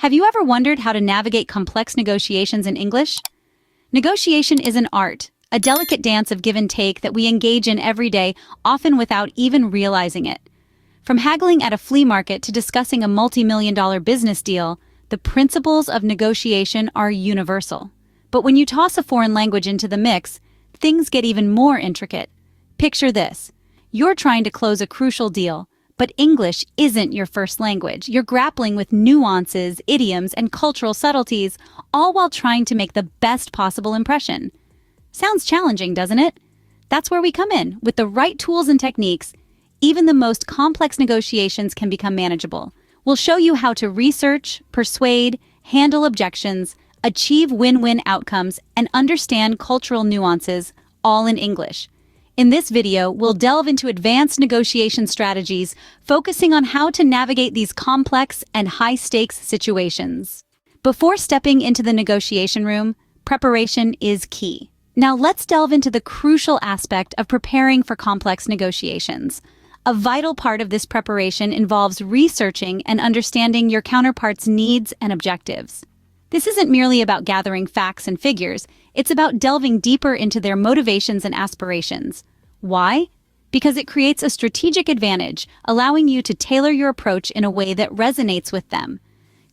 Have you ever wondered how to navigate complex negotiations in English? Negotiation is an art, a delicate dance of give and take that we engage in every day, often without even realizing it. From haggling at a flea market to discussing a multi-million-dollar business deal, the principles of negotiation are universal. But when you toss a foreign language into the mix, things get even more intricate. Picture this. You're trying to close a crucial deal, but English isn't your first language. You're grappling with nuances, idioms, and cultural subtleties, all while trying to make the best possible impression. Sounds challenging, doesn't it? That's where we come in. With the right tools and techniques, even the most complex negotiations can become manageable. We'll show you how to research, persuade, handle objections, achieve win-win outcomes, and understand cultural nuances, all in English. In this video, we'll delve into advanced negotiation strategies, focusing on how to navigate these complex and high-stakes situations. Before stepping into the negotiation room, preparation is key. Now let's delve into the crucial aspect of preparing for complex negotiations. A vital part of this preparation involves researching and understanding your counterpart's needs and objectives. This isn't merely about gathering facts and figures, it's about delving deeper into their motivations and aspirations. Why? Because it creates a strategic advantage, allowing you to tailor your approach in a way that resonates with them.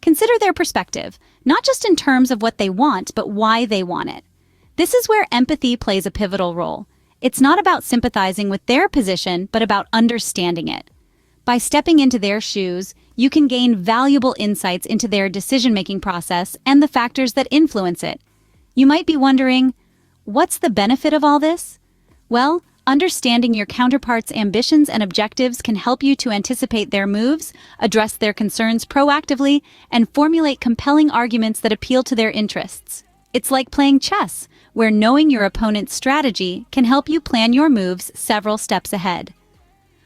Consider their perspective, not just in terms of what they want, but why they want it. This is where empathy plays a pivotal role. It's not about sympathizing with their position, but about understanding it. By stepping into their shoes, you can gain valuable insights into their decision-making process and the factors that influence it. You might be wondering, what's the benefit of all this? Well, understanding your counterpart's ambitions and objectives can help you to anticipate their moves, address their concerns proactively, and formulate compelling arguments that appeal to their interests. It's like playing chess, where knowing your opponent's strategy can help you plan your moves several steps ahead.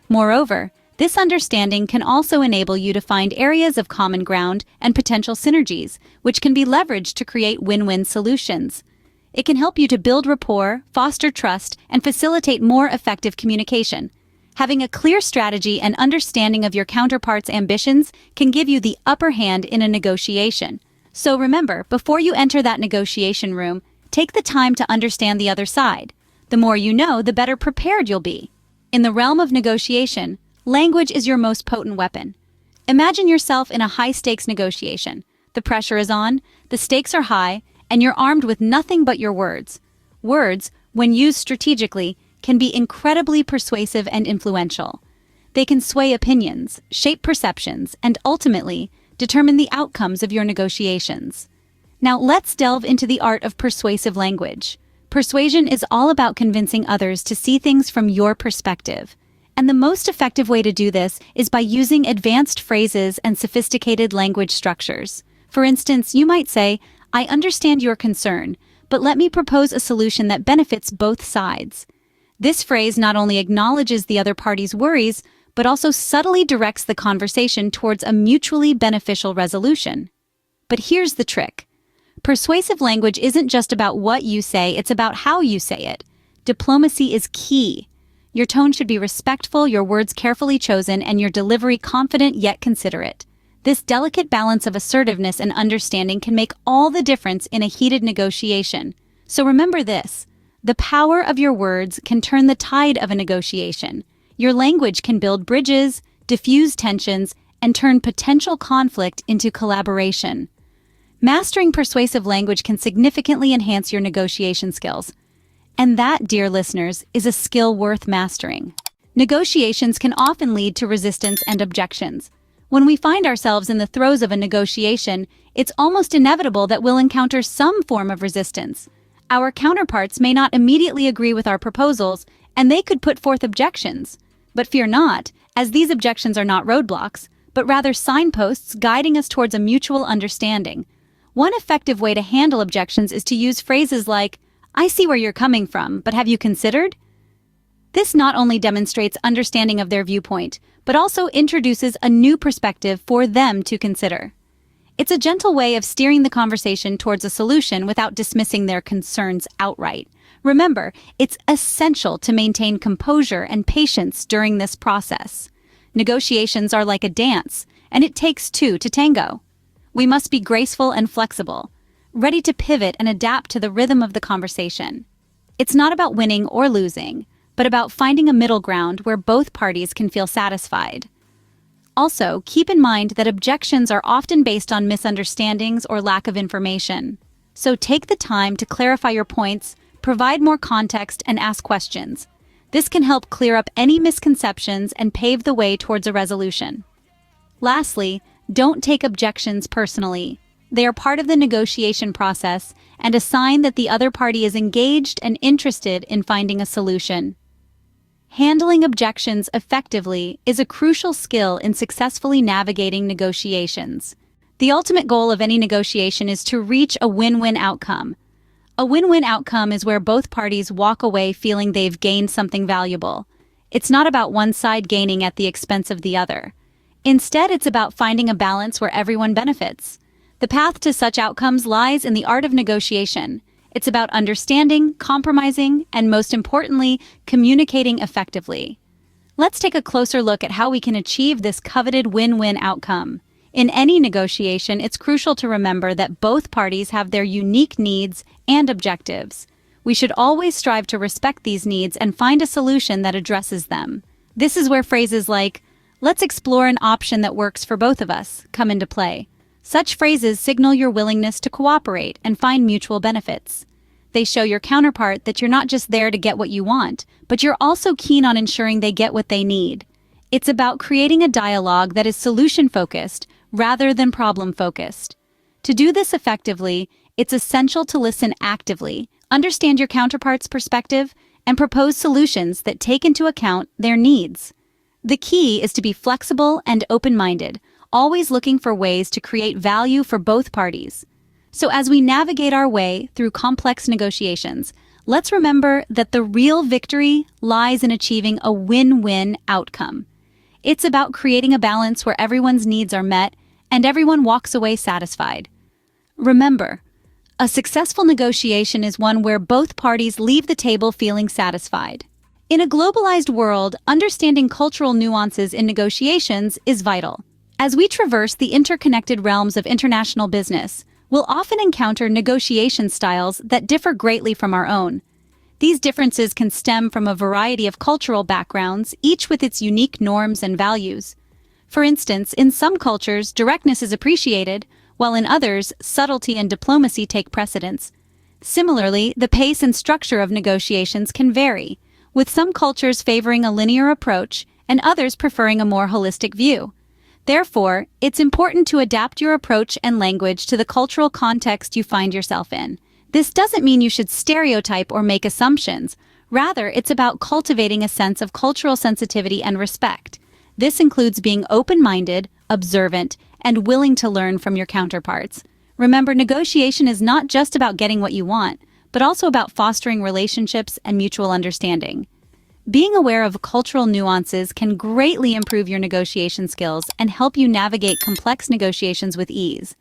Moreover, this understanding can also enable you to find areas of common ground and potential synergies, which can be leveraged to create win-win solutions. It can help you to build rapport, foster trust, and facilitate more effective communication. Having a clear strategy and understanding of your counterpart's ambitions can give you the upper hand in a negotiation. So remember, before you enter that negotiation room, take the time to understand the other side. The more you know, the better prepared you'll be. In the realm of negotiation, language is your most potent weapon. Imagine yourself in a high-stakes negotiation. The pressure is on, the stakes are high, and you're armed with nothing but your words. Words, when used strategically, can be incredibly persuasive and influential. They can sway opinions, shape perceptions, and ultimately determine the outcomes of your negotiations. Now let's delve into the art of persuasive language. Persuasion is all about convincing others to see things from your perspective. And the most effective way to do this is by using advanced phrases and sophisticated language structures. For instance, you might say, "I understand your concern, but let me propose a solution that benefits both sides." This phrase not only acknowledges the other party's worries, but also subtly directs the conversation towards a mutually beneficial resolution. But here's the trick. Persuasive language isn't just about what you say, it's about how you say it. Diplomacy is key. Your tone should be respectful, your words carefully chosen, and your delivery confident yet considerate. This delicate balance of assertiveness and understanding can make all the difference in a heated negotiation. So remember this, the power of your words can turn the tide of a negotiation. Your language can build bridges, diffuse tensions, and turn potential conflict into collaboration. Mastering persuasive language can significantly enhance your negotiation skills. And that, dear listeners, is a skill worth mastering. Negotiations can often lead to resistance and objections. When we find ourselves in the throes of a negotiation, it's almost inevitable that we'll encounter some form of resistance. Our counterparts may not immediately agree with our proposals, and they could put forth objections. But fear not, as these objections are not roadblocks, but rather signposts guiding us towards a mutual understanding. One effective way to handle objections is to use phrases like, "I see where you're coming from, but have you considered?" This not only demonstrates understanding of their viewpoint, but also introduces a new perspective for them to consider. It's a gentle way of steering the conversation towards a solution without dismissing their concerns outright. Remember, it's essential to maintain composure and patience during this process. Negotiations are like a dance, and it takes two to tango. We must be graceful and flexible, ready to pivot and adapt to the rhythm of the conversation. It's not about winning or losing, but about finding a middle ground where both parties can feel satisfied. Also, keep in mind that objections are often based on misunderstandings or lack of information. So take the time to clarify your points, provide more context, and ask questions. This can help clear up any misconceptions and pave the way towards a resolution. Lastly, don't take objections personally. They are part of the negotiation process and a sign that the other party is engaged and interested in finding a solution. Handling objections effectively is a crucial skill in successfully navigating negotiations. The ultimate goal of any negotiation is to reach a win-win outcome. A win-win outcome is where both parties walk away feeling they've gained something valuable. It's not about one side gaining at the expense of the other. Instead, it's about finding a balance where everyone benefits. The path to such outcomes lies in the art of negotiation. It's about understanding, compromising, and most importantly, communicating effectively. Let's take a closer look at how we can achieve this coveted win-win outcome. In any negotiation, it's crucial to remember that both parties have their unique needs and objectives. We should always strive to respect these needs and find a solution that addresses them. This is where phrases like, "Let's explore an option that works for both of us," come into play. Such phrases signal your willingness to cooperate and find mutual benefits. They show your counterpart that you're not just there to get what you want, but you're also keen on ensuring they get what they need. It's about creating a dialogue that is solution-focused rather than problem-focused. To do this effectively, it's essential to listen actively, understand your counterpart's perspective, and propose solutions that take into account their needs. The key is to be flexible and open-minded, always looking for ways to create value for both parties. So as we navigate our way through complex negotiations, let's remember that the real victory lies in achieving a win-win outcome. It's about creating a balance where everyone's needs are met and everyone walks away satisfied. Remember, a successful negotiation is one where both parties leave the table feeling satisfied. In a globalized world, understanding cultural nuances in negotiations is vital. As we traverse the interconnected realms of international business, we'll often encounter negotiation styles that differ greatly from our own. These differences can stem from a variety of cultural backgrounds, each with its unique norms and values. For instance, in some cultures, directness is appreciated, while in others, subtlety and diplomacy take precedence. Similarly, the pace and structure of negotiations can vary, with some cultures favoring a linear approach and others preferring a more holistic view. Therefore, it's important to adapt your approach and language to the cultural context you find yourself in. This doesn't mean you should stereotype or make assumptions. Rather, it's about cultivating a sense of cultural sensitivity and respect. This includes being open-minded, observant, and willing to learn from your counterparts. Remember, negotiation is not just about getting what you want, but also about fostering relationships and mutual understanding. Being aware of cultural nuances can greatly improve your negotiation skills and help you navigate complex negotiations with ease.